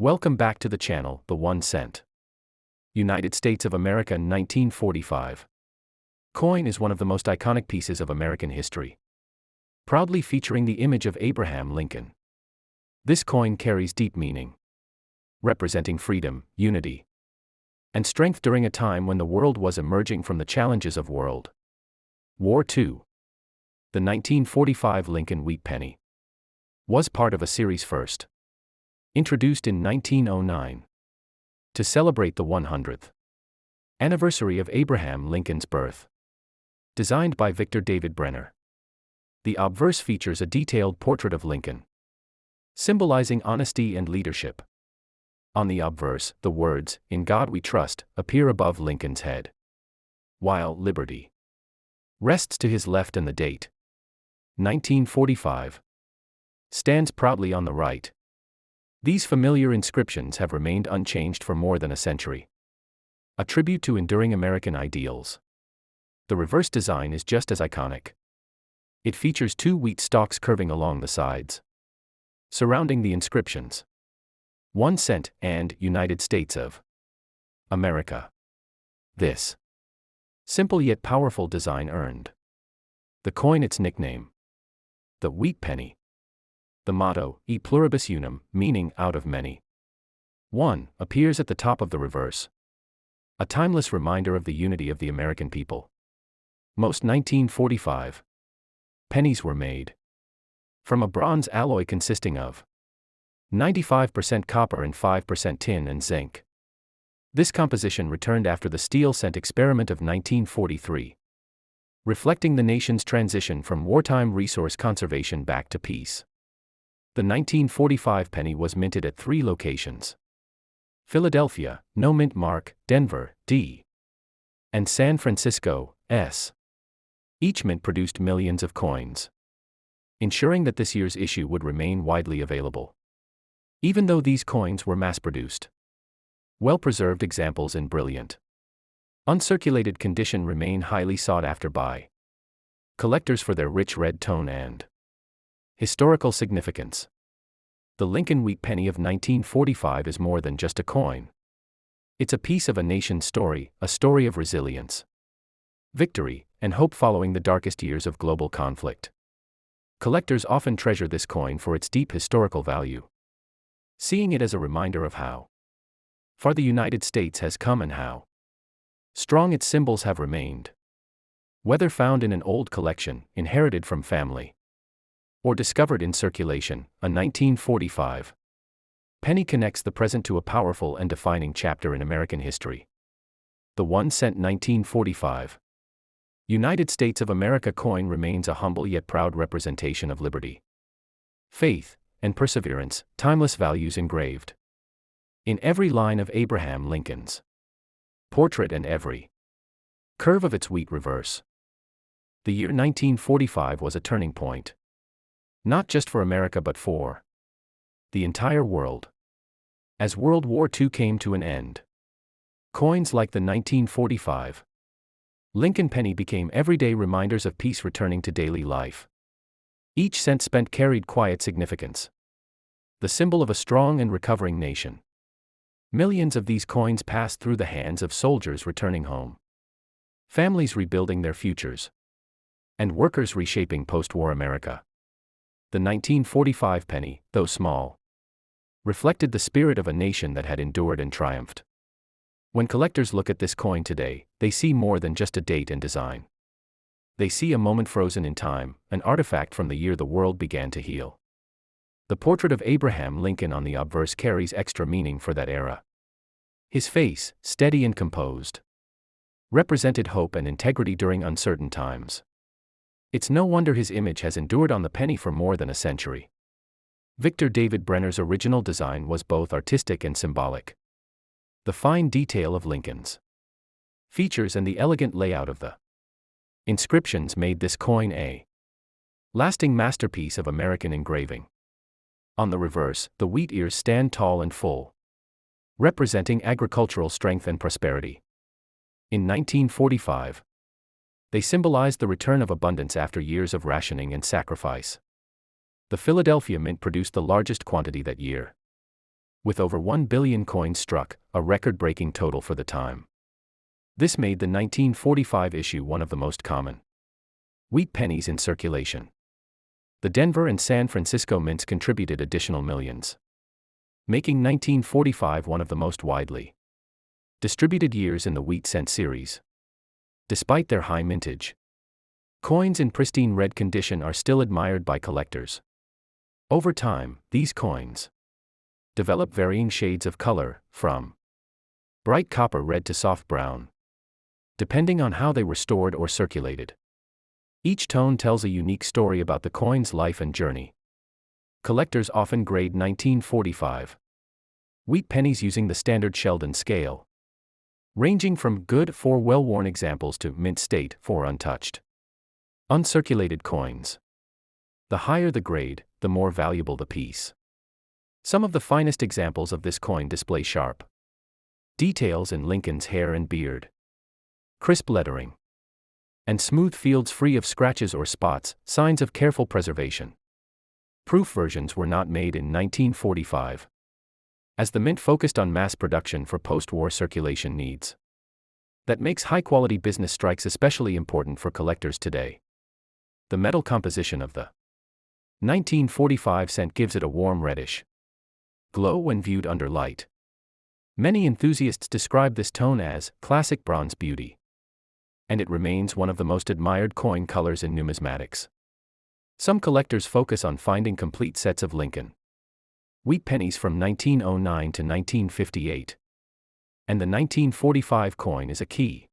Welcome back to the channel, The 1 Cent. United States of America 1945. Coin is one of the most iconic pieces of American history, proudly featuring the image of Abraham Lincoln. This coin carries deep meaning, representing freedom, unity, and strength during a time when the world was emerging from the challenges of World War II. The 1945 Lincoln Wheat Penny was part of a series first, introduced in 1909, to celebrate the 100th anniversary of Abraham Lincoln's birth. Designed by Victor David Brenner, the obverse features a detailed portrait of Lincoln, symbolizing honesty and leadership. On the obverse, the words, "In God We Trust," appear above Lincoln's head, while "Liberty" rests to his left and the date, 1945, stands proudly on the right. These familiar inscriptions have remained unchanged for more than a century, a tribute to enduring American ideals. The reverse design is just as iconic. It features two wheat stalks curving along the sides, surrounding the inscriptions 1 cent and United States of America. This simple yet powerful design earned the coin its nickname, the Wheat Penny. The motto, E pluribus unum, meaning out of many, one, appears at the top of the reverse, a timeless reminder of the unity of the American people. Most 1945 pennies were made from a bronze alloy consisting of 95% copper and 5% tin and zinc. This composition returned after the steel cent experiment of 1943, reflecting the nation's transition from wartime resource conservation back to peace. The 1945 penny was minted at 3 locations: Philadelphia, no mint mark, Denver, D, and San Francisco, S. Each mint produced millions of coins, ensuring that this year's issue would remain widely available. Even though these coins were mass-produced, well-preserved examples in brilliant, uncirculated condition remain highly sought after by collectors for their rich red tone and historical significance. The Lincoln Wheat Penny of 1945 is more than just a coin. It's a piece of a nation's story, a story of resilience, victory, and hope following the darkest years of global conflict. Collectors often treasure this coin for its deep historical value, seeing it as a reminder of how far the United States has come and how strong its symbols have remained. Whether found in an old collection, inherited from family, or discovered in circulation, a 1945 penny connects the present to a powerful and defining chapter in American history. The 1 cent 1945 United States of America coin remains a humble yet proud representation of liberty, faith, and perseverance, timeless values engraved in every line of Abraham Lincoln's portrait and every curve of its wheat reverse. The year 1945 was a turning point, not just for America but for the entire world. As World War II came to an end, coins like the 1945 Lincoln penny became everyday reminders of peace returning to daily life. Each cent spent carried quiet significance, the symbol of a strong and recovering nation. Millions of these coins passed through the hands of soldiers returning home, families rebuilding their futures, and workers reshaping post-war America. The 1945 penny, though small, reflected the spirit of a nation that had endured and triumphed. When collectors look at this coin today, they see more than just a date and design. They see a moment frozen in time, an artifact from the year the world began to heal. The portrait of Abraham Lincoln on the obverse carries extra meaning for that era. His face, steady and composed, represented hope and integrity during uncertain times. It's no wonder his image has endured on the penny for more than a century. Victor David Brenner's original design was both artistic and symbolic. The fine detail of Lincoln's features and the elegant layout of the inscriptions made this coin a lasting masterpiece of American engraving. On the reverse, the wheat ears stand tall and full, representing agricultural strength and prosperity. In 1945, they symbolized the return of abundance after years of rationing and sacrifice. The Philadelphia Mint produced the largest quantity that year, with over 1 billion coins struck, a record-breaking total for the time. This made the 1945 issue one of the most common wheat pennies in circulation. The Denver and San Francisco mints contributed additional millions, making 1945 one of the most widely distributed years in the wheat cent series. Despite their high mintage, coins in pristine red condition are still admired by collectors. Over time, these coins develop varying shades of color, from bright copper red to soft brown, depending on how they were stored or circulated. Each tone tells a unique story about the coin's life and journey. Collectors often grade 1945 wheat pennies using the standard Sheldon scale, ranging from good for well-worn examples to mint state for untouched, uncirculated coins. The higher the grade, the more valuable the piece. Some of the finest examples of this coin display sharp details in Lincoln's hair and beard, crisp lettering, and smooth fields free of scratches or spots, signs of careful preservation. Proof versions were not made in 1945, as the mint focused on mass production for post-war circulation needs. That makes high-quality business strikes especially important for collectors today. The metal composition of the 1945 cent gives it a warm reddish glow when viewed under light. Many enthusiasts describe this tone as classic bronze beauty, and it remains one of the most admired coin colors in numismatics. Some collectors focus on finding complete sets of Lincoln wheat pennies from 1909 to 1958, and the 1945 coin is a key